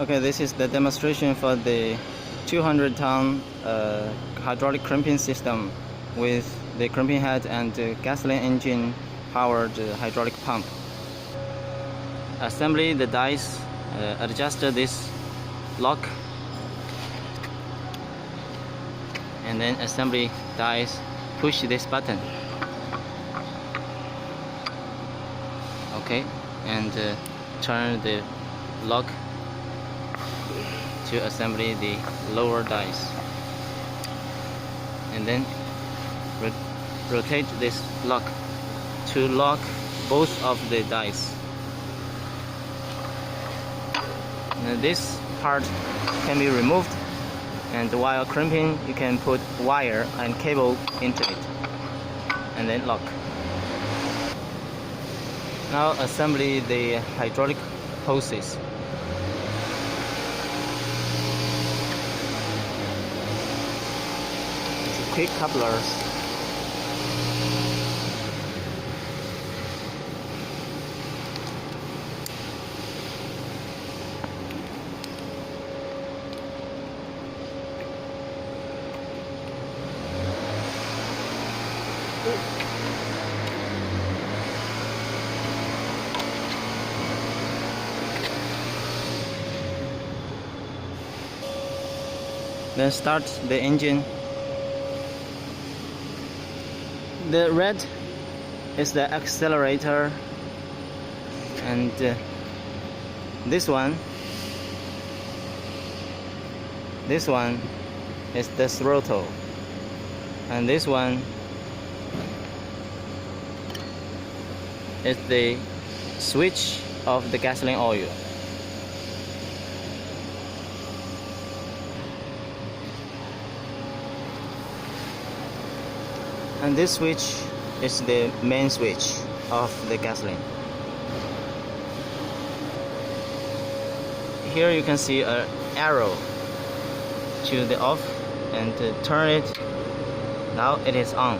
Okay, this is the demonstration for the 200-ton hydraulic crimping system with the crimping head and gasoline engine powered hydraulic pump. Assembly the dies, adjust this lock, and then assembly dies, push this button. Okay, and turn the lock to assembly the lower dies, and then rotate this lock to lock both of the dies. Now this part can be removed, and while crimping you can put wire and cable into it and then lock. Now assembly the hydraulic hoses. Quick couplers. Then start the engine. The red is the accelerator, and this one is the throttle, and this one is the switch of the gasoline oil. And this switch is the main switch of the gasoline. Here you can see an arrow to the off, and turn it. Now it is on.